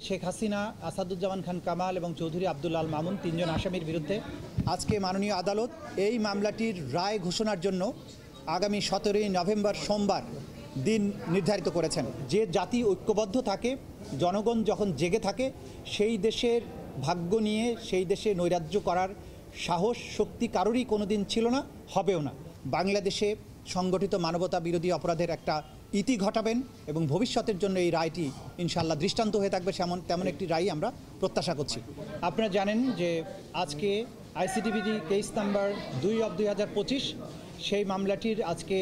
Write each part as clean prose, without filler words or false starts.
শেখ হাসিনা, আসাদুজ্জামান খান কামাল এবং চৌধুরী আব্দুল আল মামুন তিনজন আসামির বিরুদ্ধে আজকে মাননীয় আদালত এই মামলাটির রায় ঘোষণার জন্য আগামী 17ই নভেম্বর সোমবার দিন নির্ধারিত করেছেন। যে জাতি ঐক্যবদ্ধ থাকে, জনগণ যখন জেগে থাকে, সেই দেশের ভাগ্য নিয়ে সেই দেশে নৈরাজ্য করার সাহস শক্তি কারোরই কোনোদিন ছিল না, হবেও না। বাংলাদেশে সংগঠিত মানবতা বিরোধী অপরাধের একটা ইতি ঘটাবেন এবং ভবিষ্যতের জন্য এই রায়টি ইনশাআল্লাহ দৃষ্টান্ত হয়ে থাকবে তেমন একটি রায় আমরা প্রত্যাশা করছি। আপনারা জানেন যে আজকে আইসিটিবিডি কেস নাম্বার 2/2025 সেই মামলাটির আজকে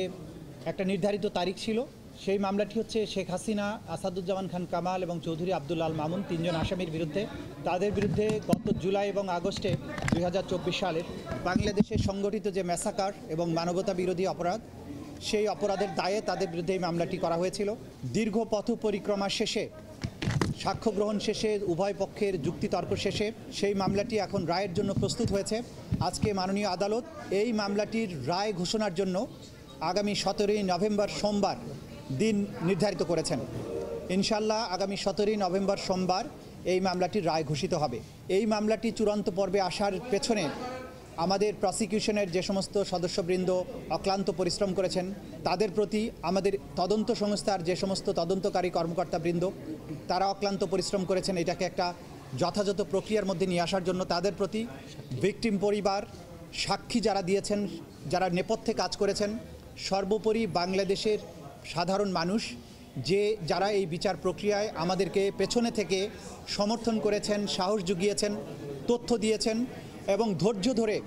একটা নির্ধারিত তারিখ ছিল। সেই মামলাটি হচ্ছে শেখ হাসিনা, আসাদুজ্জামান খান কামাল এবং চৌধুরী আব্দুল আল মামুন তিনজন আসামির বিরুদ্ধে। তাদের বিরুদ্ধে গত জুলাই এবং আগস্টে 2024 সালের বাংলাদেশে সংগঠিত যে ম্যাসাকার এবং মানবতা বিরোধী অপরাধ, সেই অপরাধের দায়ে তাদের বিরুদ্ধে এই মামলাটি করা হয়েছিল। দীর্ঘ পথ পরিক্রমা শেষে, সাক্ষ্য গ্রহণ শেষে, উভয় পক্ষের যুক্তিতর্ক শেষে সেই মামলাটি এখন রায়ের জন্য প্রস্তুত হয়েছে। আজকে মাননীয় আদালত এই মামলাটির রায় ঘোষণার জন্য আগামী 17ই নভেম্বর সোমবার দিন নির্ধারিত করেছেন। ইনশাআল্লাহ আগামী 17ই নভেম্বর সোমবার এই মামলাটির রায় ঘোষিত হবে। এই মামলাটি চূড়ান্ত পর্বে আসার পেছনে আমাদের প্রসিকিউশনের যে সমস্ত সদস্যবৃন্দ অক্লান্ত পরিশ্রম করেছেন, তাদের প্রতি, আমাদের তদন্ত সংস্থার যে সমস্ত তদন্তকারী কর্মকর্তাবৃন্দ তারা অক্লান্ত পরিশ্রম করেছেন এটাকে একটা যথাযথ প্রক্রিয়ার মধ্যে নিয়ে আসার জন্য, তাদের প্রতি, ভিকটিম পরিবার, সাক্ষী যারা দিয়েছেন, যারা নেপথ্যে কাজ করেছেন, সর্বোপরি বাংলাদেশের সাধারণ মানুষ যারা এই বিচার প্রক্রিয়ায় আমাদেরকে পেছনে থেকে সমর্থন করেছেন, সাহস জুগিয়েছেন, তথ্য দিয়েছেন এবং ধৈর্য ধরে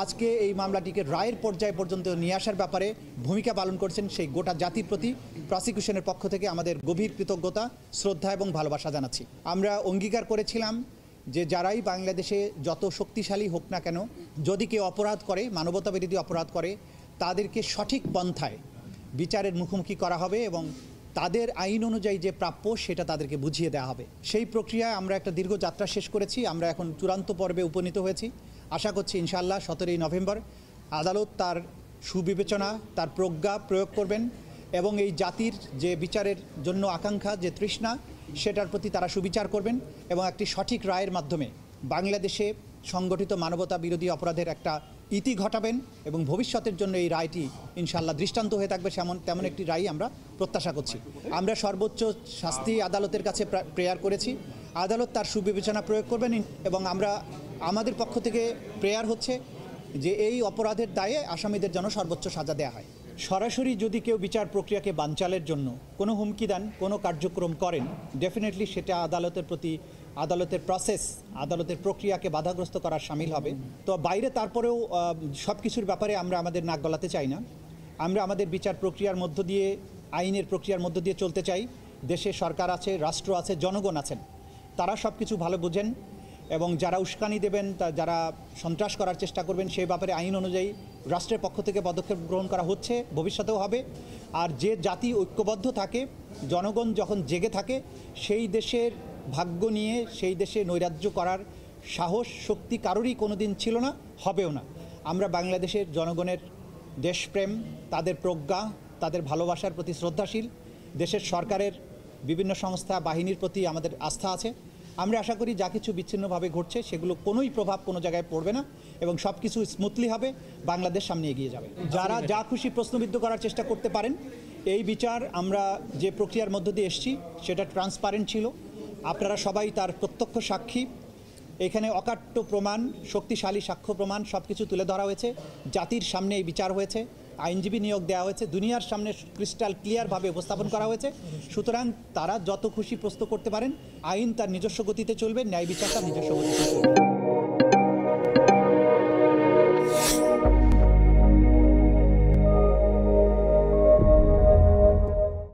আজকে এই মামলাটিকে রায়ের পর্যায় পর্যন্ত নিয়ে আসার ব্যাপারে ভূমিকা পালন করছেন, সেই গোটা জাতির প্রতি প্রসিকিউশনের পক্ষ থেকে আমাদের গভীর কৃতজ্ঞতা, শ্রদ্ধা এবং ভালোবাসা জানাচ্ছি। আমরা অঙ্গীকার করেছিলাম যে যারাই বাংলাদেশে যত শক্তিশালী হোক না কেন, যদি কেউ অপরাধ করে, মানবতা বিরোধী অপরাধ করে, তাদেরকে সঠিক পন্থায় বিচারের মুখোমুখি করা হবে এবং তাদের আইন অনুযায়ী যে প্রাপ্য সেটা তাদেরকে বুঝিয়ে দেওয়া হবে। সেই প্রক্রিয়ায় আমরা একটা দীর্ঘ যাত্রা শেষ করেছি। আমরা এখন চূড়ান্ত পর্বে উপনীত হয়েছি। আশা করছি ইনশাআল্লাহ 17ই নভেম্বর আদালত তার সুবিবেচনা, তার প্রজ্ঞা প্রয়োগ করবেন এবং এই জাতির যে বিচারের জন্য আকাঙ্ক্ষা, যে তৃষ্ণা, সেটার প্রতি তারা সুবিচার করবেন এবং একটি সঠিক রায়ের মাধ্যমে বাংলাদেশে সংগঠিত মানবতা বিরোধী অপরাধের একটা ইতি ঘটাবেন এবং ভবিষ্যতের জন্য এই রায়টি ইনশাআল্লাহ দৃষ্টান্ত হয়ে থাকবে তেমন একটি রায় আমরা প্রত্যাশা করছি। আমরা সর্বোচ্চ শাস্তি আদালতের কাছে প্রেয়ার করেছি, আদালত তার সুবিবেচনা প্রয়োগ করবেন এবং আমাদের পক্ষ থেকে প্রেয়ার হচ্ছে যে এই অপরাধের দায়ে আসামিদের যেন সর্বোচ্চ সাজা দেওয়া হয়। সরাসরি যদি কেউ বিচার প্রক্রিয়াকে বানচালের জন্য কোনো হুমকি দেন, কোনো কার্যক্রম করেন, ডেফিনেটলি সেটা আদালতের প্রতি, আদালতের প্রসেস, আদালতের প্রক্রিয়াকে বাধাগ্রস্ত করার শামিল হবে। তো বাইরে তারপরেও সব কিছুর ব্যাপারে আমরা আমাদের নাক গলাতে চাই না। আমরা আমাদের বিচার প্রক্রিয়ার মধ্য দিয়ে, আইনের প্রক্রিয়ার মধ্য দিয়ে চলতে চাই। দেশে সরকার আছে, রাষ্ট্র আছে, জনগণ আছেন, তারা সব কিছু ভালো বোঝেন এবং যারা উস্কানি দেবেন, যারা সন্ত্রাস করার চেষ্টা করবেন, সেই ব্যাপারে আইন অনুযায়ী রাষ্ট্রের পক্ষ থেকে পদক্ষেপ গ্রহণ করা হচ্ছে, ভবিষ্যতেও হবে। আর যে জাতি ঐক্যবদ্ধ থাকে, জনগণ যখন জেগে থাকে, সেই দেশের ভাগ্য নিয়ে সেই দেশে নৈরাজ্য করার সাহস শক্তি কারোরই কোনোদিন ছিল না, হবেও না। আমরা বাংলাদেশের জনগণের দেশপ্রেম, তাদের প্রজ্ঞা, তাদের ভালোবাসার প্রতি শ্রদ্ধাশীল। দেশের সরকারের বিভিন্ন সংস্থা, বাহিনীর প্রতি আমাদের আস্থা আছে। আমরা আশা করি যা কিছু বিচ্ছিন্নভাবে ঘটছে সেগুলো কোনোই প্রভাব কোনো জায়গায় পড়বে না এবং সব কিছু স্মুথলি হবে, বাংলাদেশ সামনে এগিয়ে যাবে। যারা যা খুশি প্রশ্নবিদ্ধ করার চেষ্টা করতে পারেন। এই বিচার আমরা যে প্রক্রিয়ার মধ্য দিয়ে এসেছি সেটা ট্রান্সপারেন্ট ছিল, আপনারা সবাই তার প্রত্যক্ষ সাক্ষী। এখানে অকাট্য প্রমাণ, শক্তিশালী সাক্ষ্য প্রমাণ সব কিছু তুলে ধরা হয়েছে, জাতির সামনে এই বিচার হয়েছে, আইনজীবী নিয়োগ দেওয়া হয়েছে, দুনিয়ার সামনে ক্রিস্টাল ক্লিয়ারভাবে উপস্থাপন করা হয়েছে। সুতরাং তারা যত খুশি প্রশ্ন করতে পারেন, আইন তার নিজস্ব গতিতে চলবে, ন্যায় বিচার তার নিজস্ব গতিতে চলবে।